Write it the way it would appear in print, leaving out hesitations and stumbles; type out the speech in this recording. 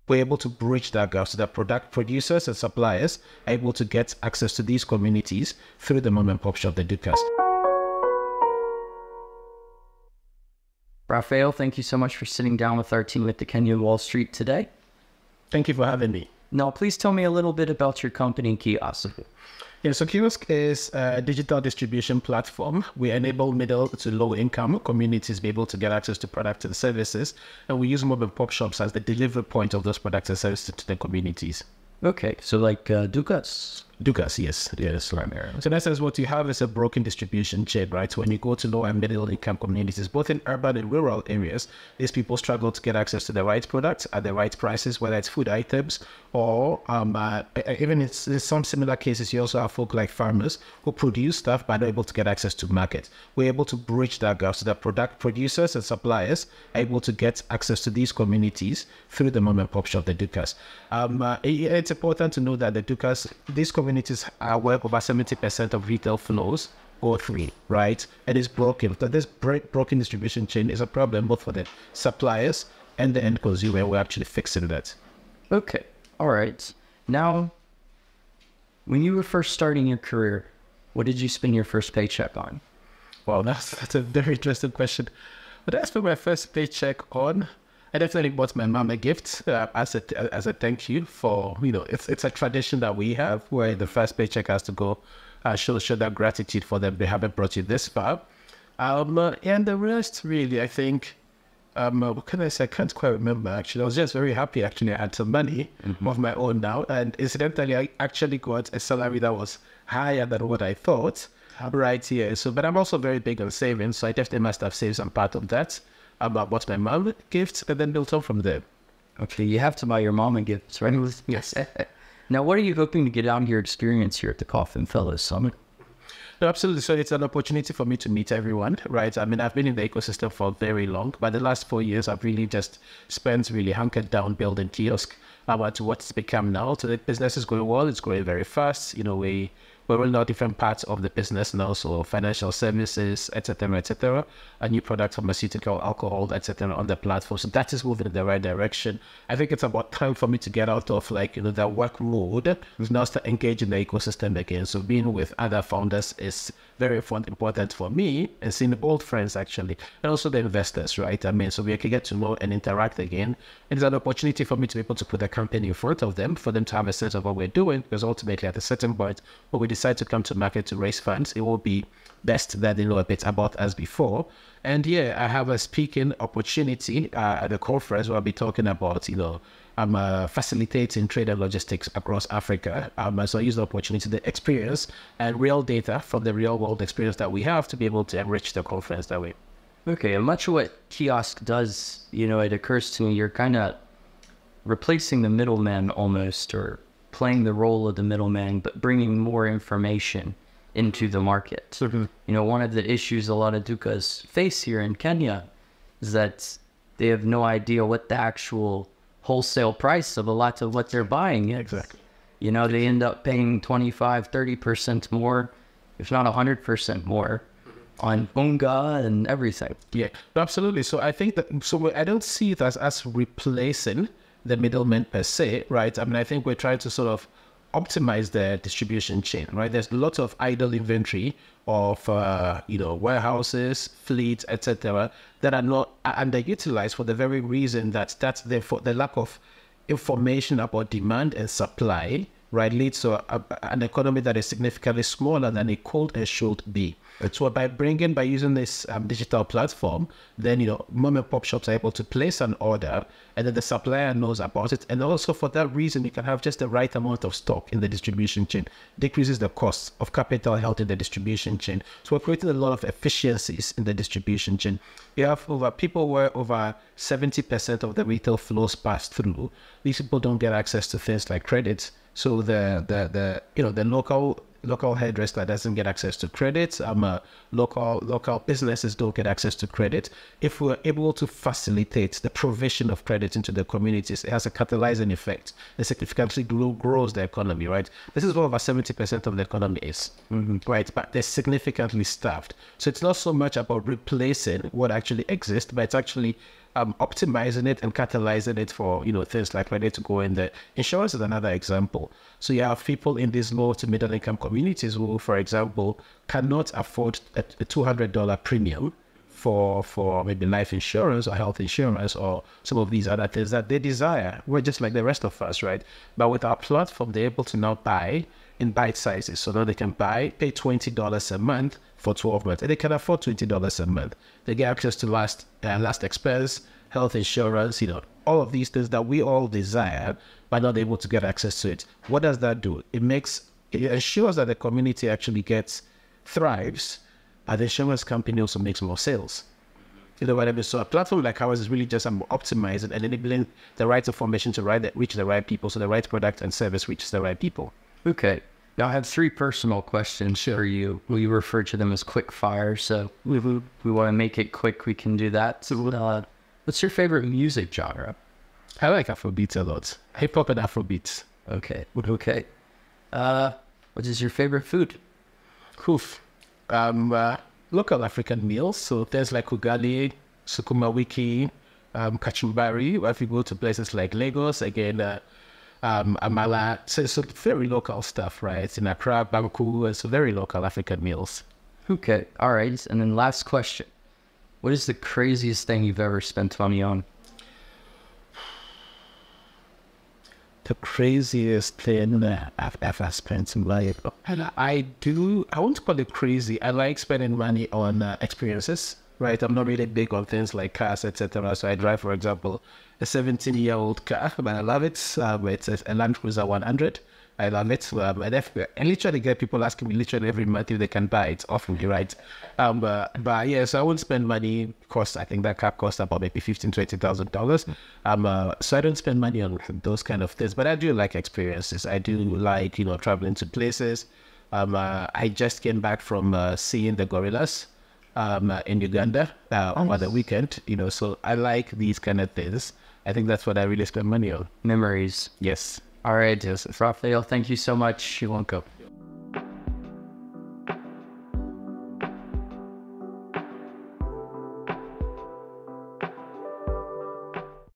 We're able to bridge that gap so that product producers and suppliers are able to get access to these communities through the mom and pop shop they do cast. Raphael, thank you so much for sitting down with our team at the Kenyan Wall Street today. Thank you for having me. Now, please tell me a little bit about your company, Kyosk. Yeah, so Kyosk is a digital distribution platform. We enable middle to low income communities be able to get access to products and services, and we use mobile pop shops as the delivery point of those products and services to the communities. Okay, so like Dukas. Dukas, yes. Right. So in essence, what you have is a broken distribution chain, right? So when you go to low and middle income communities, both in urban and rural areas, these people struggle to get access to the right products at the right prices, whether it's food items or even in some similar cases, you also have folk like farmers who produce stuff but are not able to get access to market. We're able to bridge that gap so that product producers and suppliers are able to get access to these communities through the mom and pop shop, the Dukas. It's important to know that the Dukas, these communities are where over 70% of retail flows go through, right? And it's broken. So this broken distribution chain is a problem both for the suppliers and the end consumer. We're actually fixing that. Okay, all right. Now, when you were first starting your career, what did you spend your first paycheck on? Well, that's a very interesting question. But I spent my first paycheck on, I definitely bought my mom a gift as a thank you for, it's a tradition that we have where the first paycheck has to go show that gratitude for them. They haven't brought you this far. And the rest really, I think, what can I say? I can't quite remember actually. I was just very happy actually. I had some money of my own now. And incidentally, I actually got a salary that was higher than what I thought right here. So, but I'm also very big on savings. So I definitely must have saved some part of that. About what my mom gifts and then built on from there. Okay, you have to buy your mom a gift, right? Yes. Now, what are you hoping to get out of your experience here at the Coffin Fellows Summit? No, absolutely. So it's an opportunity for me to meet everyone, right? I mean, I've been in the ecosystem for very long, but the last 4 years, I've really just spent really hunkered down building Kyosk to what it's become now. So the business is going well. It's growing very fast. We're rolling out different parts of the business now, so financial services, etc., a new product, pharmaceutical, alcohol, etc., on the platform. So that is moving in the right direction. I think it's about time for me to get out of that work mode and now start engaging the ecosystem again. So being with other founders is very important for me, and seeing old friends actually, and also the investors, right? I mean, so we can get to know and interact again. And it's an opportunity for me to be able to put the company in front of them, for them to have a sense of what we're doing, because ultimately at a certain point, when we decide to come to market to raise funds, it will be best that they know a bit about us before. And yeah, I have a speaking opportunity at the conference where I'll be talking about, I'm facilitating trade and logistics across Africa. So I use the opportunity, the experience and real data from the real world experience that we have to be able to enrich the conference that way. Okay, and much of what Kyosk does, it occurs to me, you're kind of replacing the middleman almost, or playing the role of the middleman, but bringing more information into the market. Mm-hmm. One of the issues a lot of Dukas face here in Kenya is that they have no idea what the actual wholesale price of a lot of what they're buying is. Exactly. They end up paying 25, 30% more, if not 100% more on unga and everything. Yeah, absolutely. So I think I don't see it as us replacing the middleman per se, right? I mean, I think we're trying to sort of optimize the distribution chain, right? There's lots of idle inventory of, warehouses, fleets, etc., that are not underutilized for the very reason that the lack of information about demand and supply, right, leads to an economy that is significantly smaller than it could and should be. So by using this digital platform, then, mom and pop shops are able to place an order, and then the supplier knows about it. And also for that reason, you can have just the right amount of stock in the distribution chain, decreases the cost of capital held in the distribution chain. So we're creating a lot of efficiencies in the distribution chain. You have people where over 70% of the retail flows pass through. These people don't get access to things like credit. So the local hairdresser doesn't get access to credit. Local businesses don't get access to credit. If we're able to facilitate the provision of credit into the communities, it has a catalyzing effect. It significantly grows the economy, right? This is what over 70% of the economy is, right? But they're significantly staffed. So it's not so much about replacing what actually exists, but it's actually optimizing it and catalyzing it for, things like ready to go in there. Insurance is another example. So you have people in these low to middle income communities who, for example, cannot afford a $200 premium for maybe life insurance or health insurance or some of these other things that they desire. We're just like the rest of us, right? But with our platform, they're able to now buy in bite sizes. So now they can pay $20 a month for 12 months, and they can afford $20 a month. They get access to last expense, health insurance, all of these things that we all desire, but not able to get access to it. What does that do? It ensures that the community actually thrives, and the insurance company also makes more sales. You know what I mean? So a platform like ours is really just optimizing and enabling the right information to reach the right people, so the right product and service reaches the right people. Okay. Now I have 3 personal questions for you. We refer to them as quick fire, so we want to make it quick. We can do that. So, what's your favorite music genre? I like Afrobeats a lot. Hip hop and Afrobeats. Okay. Okay. What is your favorite food? Oof. Local African meals. So things like ugali, sukuma wiki, kachumbari. Or if you go to places like Lagos, again, amala, so it's very local stuff, right? In Accra, Banku, it's very local African meals. Okay, all right. And then last question. What is the craziest thing you've ever spent money on? The craziest thing that I've ever spent in life. And I won't call it crazy. I like spending money on experiences, right? I'm not really big on things like cars, etc. So I drive, for example, a 17-year-old car, but I love it. It's a Land Cruiser 100. I love it. I literally get people asking me literally every month if they can buy it off me, right? But yeah, so I won't spend money. I think that car costs about maybe $15,000-$20,000. So I don't spend money on those kind of things, but I do like experiences. I do like, traveling to places. I just came back from seeing the gorillas in Uganda over the weekend, so I like these kind of things. I think that's what I really spend money on. Memories. Yes. All right, Raphael, thank you so much. You're welcome.